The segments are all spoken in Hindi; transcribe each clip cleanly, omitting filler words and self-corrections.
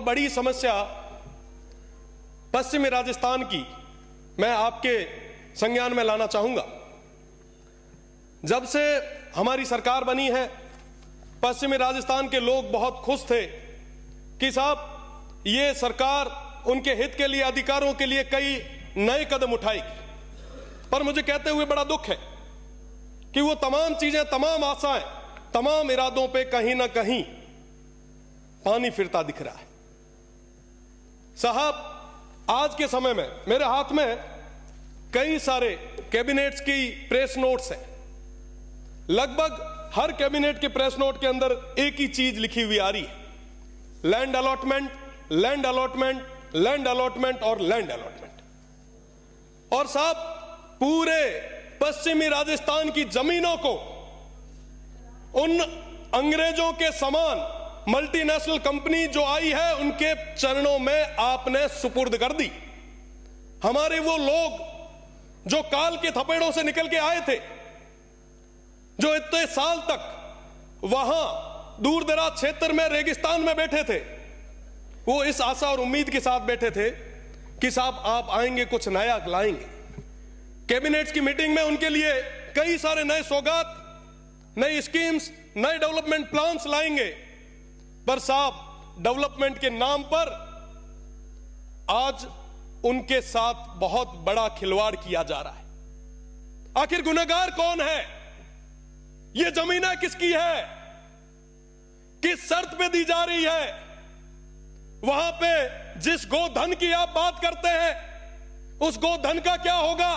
बड़ी समस्या पश्चिमी राजस्थान की मैं आपके संज्ञान में लाना चाहूंगा। जब से हमारी सरकार बनी है, पश्चिमी राजस्थान के लोग बहुत खुश थे कि साहब ये सरकार उनके हित के लिए, अधिकारों के लिए कई नए कदम उठाएगी। पर मुझे कहते हुए बड़ा दुख है कि वो तमाम चीजें, तमाम आशाएं, तमाम इरादों पे कहीं ना कहीं पानी फिरता दिख रहा है। साहब, आज के समय में मेरे हाथ में कई सारे कैबिनेट्स की प्रेस नोट्स हैं। लगभग हर कैबिनेट के प्रेस नोट के अंदर एक ही चीज लिखी हुई आ रही है, land allotment, land allotment, land allotment और लैंड अलॉटमेंट। और साहब, पूरे पश्चिमी राजस्थान की जमीनों को उन अंग्रेजों के समान मल्टीनेशनल कंपनी जो आई है उनके चरणों में आपने सुपुर्द कर दी। हमारे वो लोग जो काल के थपेड़ों से निकल के आए थे, जो इतने साल तक वहां दूर दराज क्षेत्र में, रेगिस्तान में बैठे थे, वो इस आशा और उम्मीद के साथ बैठे थे कि साहब आप आएंगे, कुछ नया लाएंगे। कैबिनेट्स की मीटिंग में उनके लिए कई सारे नए सौगात, नई स्कीम्स, नए डेवलपमेंट प्लान्स लाएंगे। पर साहब, डेवलपमेंट के नाम पर आज उनके साथ बहुत बड़ा खिलवाड़ किया जा रहा है। आखिर गुनहगार कौन है? ये जमीनें किसकी है? किस शर्त पे दी जा रही है? वहां पे जिस गोधन की आप बात करते हैं, उस गोधन का क्या होगा?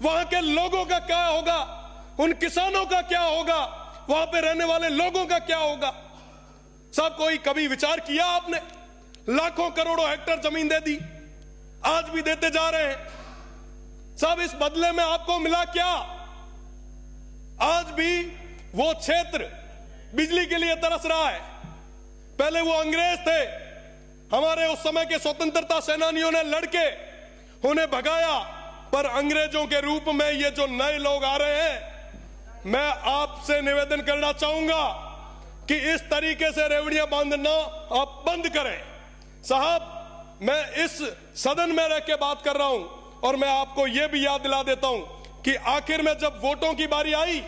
वहां के लोगों का क्या होगा? उन किसानों का क्या होगा? वहां पे रहने वाले लोगों का क्या होगा? सब कोई कभी विचार किया आपने? लाखों करोड़ों हेक्टेयर जमीन दे दी, आज भी देते जा रहे हैं। सब इस बदले में आपको मिला क्या? आज भी वो क्षेत्र बिजली के लिए तरस रहा है। पहले वो अंग्रेज थे, हमारे उस समय के स्वतंत्रता सेनानियों ने लड़के उन्हें भगाया, पर अंग्रेजों के रूप में ये जो नए लोग आ रहे हैं, मैं आपसे निवेदन करना चाहूंगा कि इस तरीके से रेवड़ियां बांधना आप बंद करें। साहब, मैं इस सदन में रह के बात कर रहा हूं और मैं आपको यह भी याद दिला देता हूं कि आखिर में जब वोटों की बारी आई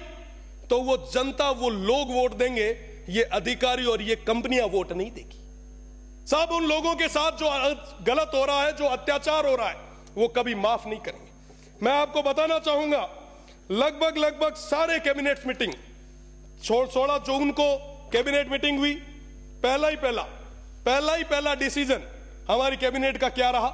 तो वो जनता, वो लोग वोट देंगे, ये अधिकारी और ये कंपनियां वोट नहीं देगी। साहब, उन लोगों के साथ जो गलत हो रहा है, जो अत्याचार हो रहा है, वो कभी माफ नहीं करेंगे। मैं आपको बताना चाहूंगा, लगभग सारे कैबिनेट मीटिंग, 16 जून को कैबिनेट मीटिंग हुई। पहला ही पहला डिसीजन हमारी कैबिनेट का क्या रहा?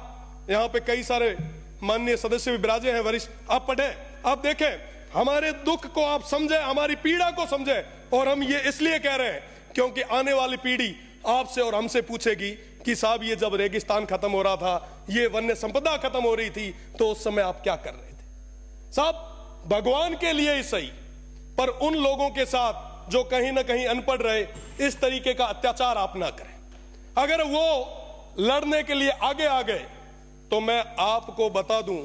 यहां पे कई सारे माननीय सदस्य भी विराजे हैं, वरिष्ठ, आप पढ़े, आप देखें, हमारे दुख को आप समझे, हमारी पीड़ा को समझे। और हम ये इसलिए कह रहे हैं क्योंकि आने वाली पीढ़ी आपसे और हमसे पूछेगी कि साहब, ये जब रेगिस्तान खत्म हो रहा था, ये वन्य संपदा खत्म हो रही थी, तो उस समय आप क्या कर रहे थे? साहब, भगवान के लिए ही सही, पर उन लोगों के साथ जो कहीं ना कहीं अनपढ़ रहे, इस तरीके का अत्याचार आप ना करें। अगर वो लड़ने के लिए आगे आ गए तो मैं आपको बता दूं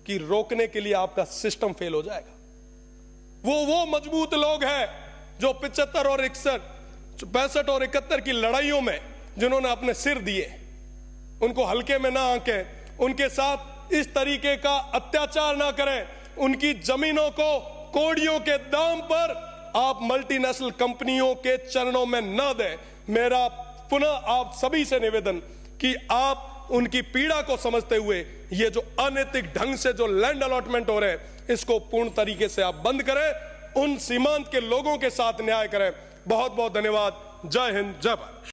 कि रोकने के लिए आपका सिस्टम फेल हो जाएगा। वो मजबूत लोग हैं जो 75 और 61, 65 और 71 की लड़ाइयों में जिन्होंने अपने सिर दिए, उनको हल्के में ना आंकें, उनके साथ इस तरीके का अत्याचार ना करें, उनकी जमीनों को कोड़ियों के दाम पर आप मल्टीनेशनल कंपनियों के चरणों में न दें। मेरा पुनः आप सभी से निवेदन कि आप उनकी पीड़ा को समझते हुए ये जो अनैतिक ढंग से जो लैंड अलॉटमेंट हो रहे हैं, इसको पूर्ण तरीके से आप बंद करें, उन सीमांत के लोगों के साथ न्याय करें। बहुत बहुत धन्यवाद। जय हिंद, जय भारत।